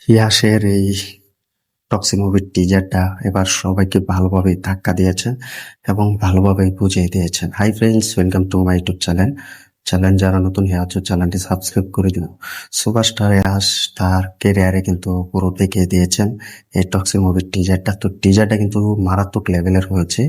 ইয়াসের এই টক্সি মুভির টিজারটা এবার সবাইকে ভালোভাবে ধাক্কা দিয়েছে এবং ভালোভাবে বুঝিয়ে দিয়েছেন। Hi friends, welcome to my YouTube channel. যারা নতুন হয়ে আছো চ্যানেলটি সাবস্ক্রাইব করে দিও। সুপারস্টার ইয়াস তার কেরিয়ারে কিন্তু পুরো দেখিয়ে দিয়েছেন এই টক্সি মুভির টিজারটা। তো টিজারটা কিন্তু মারাত্মক লেভেলের হয়েছে।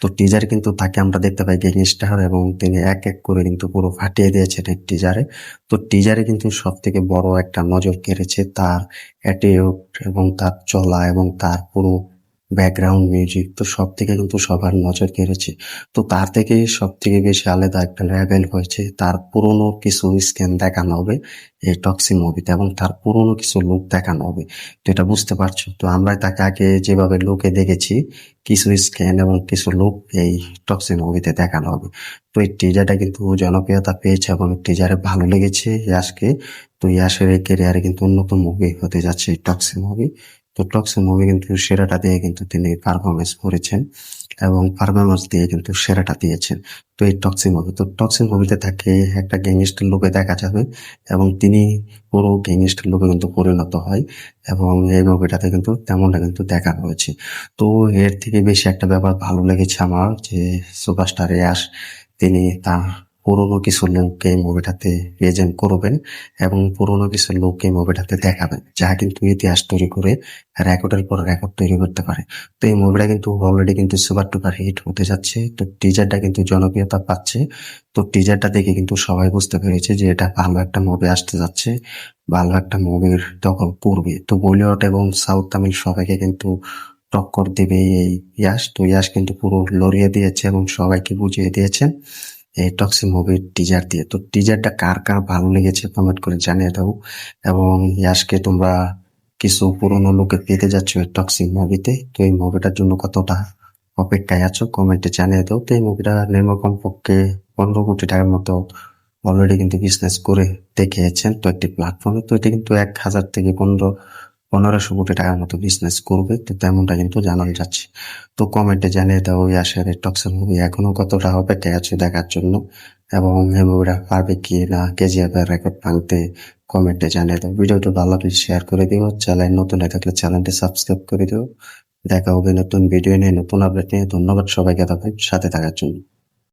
তো টিজারে কিন্তু তাকে আমরা দেখতে পাই গ্যাংস্টার, এবং তিনি এক এক করে কিন্তু পুরো ফাটিয়ে দিয়েছেন এই টিজারে। তো টিজারে কিন্তু সব থেকে বড় একটা নজর কেড়েছে তার অ্যাটিটিউড এবং তার চলা এবং তার পুরো ব্যাকগ্রাউন্ড মিউজিক। তো সব থেকে কিন্তু সবার নজর কেড়েছে। তো তার থেকে সব থেকে বেশি আলাদা একটা লেভেল হয়েছে, তার পুরনো কিছু স্ক্যান দেখানো হবে এই টক্সি মুভিতে, এবং তার পুরনো কিছু লুক দেখানো হবে। তো এটা বুঝতে পারছো, তো আমরা তাকে আগে যেভাবে লুকে দেখেছি, কিছু স্ক্যান এবং কিছু লুক এই টক্সি মুভিতে দেখানো হবে। তো এই টিজারটা কিন্তু জনপ্রিয়তা পেয়েছে এবং টিজারে ভালো লেগেছে ইয়াসকে। তো ইয়াসের এই ক্যারিয়ারে কিন্তু অন্যতম মুভি হতে যাচ্ছে এই টক্সি মুভি। তো টক্সি মুভি কিন্তু সেরাটা দিয়ে কিন্তু তিনি পারফরমেন্স করেছেন এবং পারফরমেন্স দিয়ে কিন্তু সেরাটা দিয়েছেন। তো এই টক্সি মুভিতে তাকে একটা গ্যাংস্টার লোকে দেখা যাবে এবং তিনি পুরো গ্যাংস্টার লোকে কিন্তু পরিণত হয়, এবং এই মুভিটাতে কিন্তু তেমনটা কিন্তু দেখানো হয়েছে। তো এর থেকে বেশি একটা ব্যাপার ভালো লেগেছে আমার, যে সুপারস্টার ইয়াস তিনি তার পুরোনো কিছু লোককে এই মুভিটাতে প্রেজেন্ট করবেন এবং পুরোনো কিছু লোককে এই মুভিটাতে দেখাবেন, যা কিন্তু ইতিহাস তৈরি করে রেকর্ডের পর রেকর্ড তৈরি করতে পারে। তো এই মুভিটা কিন্তু অলরেডি কিন্তু সুপার টুপার হিট হতে যাচ্ছে। তো টিজারটা কিন্তু জনপ্রিয়তা পাচ্ছে। তো টিজারটা দেখে কিন্তু সবাই বুঝতে পেরেছে যে এটা ভালো একটা মুভি আসতে যাচ্ছে, ভালো একটা মুভির দখল করবে। তো বলিউড এবং সাউথ তামিল সবাইকে কিন্তু টক্কর দেবে এই ইয়াস। তো ইয়াস কিন্তু পুরো লড়িয়ে দিয়েছে এবং সবাইকে বুঝিয়ে দিয়েছে এই টক্সি মুভির টিজার দিয়ে। তো টিজারটা কার কার ভালো লেগেছে কমেন্ট করে জানিয়ে দাও, এবং ইয়াসকে তোমরা কিছু পুরোনো লোকে পেতে যাচ্ছ এই টক্সি মুভিতে। তো এই মুভিটার জন্য কতটা অপেক্ষায় আছো কমেন্টে জানিয়ে দাও। তো এই মুভিটা নির্মাণ কমপক্ষে 15 কোটি টাকার মতো অলরেডি কিন্তু বিজনেস করে দেখিয়েছেন তো একটি প্ল্যাটফর্মে। তো এটা কিন্তু 1,000 থেকে 1500 কোটি টাকার মতো বিজনেস করবে, তো তেমনটা কিন্তু জানানো যাচ্ছে। তো কমেন্টে জানিয়ে দাও ইয়াসের এই টক্সি মুভি এখনো কতটা অপেক্ষায় আছে দেখার জন্য, এবং এই মুভিটা পারবে কি না কেজিএফ এর রেকর্ড ভাঙতে কমেন্টে জানিয়ে দাও। ভিডিওটি ভালো লাগলে শেয়ার করে দিও, চ্যানেল নতুন হয়ে থাকলে চ্যানেলটি সাবস্ক্রাইব করে দিও। দেখা হবে নতুন ভিডিও নিয়ে, নতুন আপডেট নিয়ে। ধন্যবাদ সবাইকে সাথে থাকার জন্য।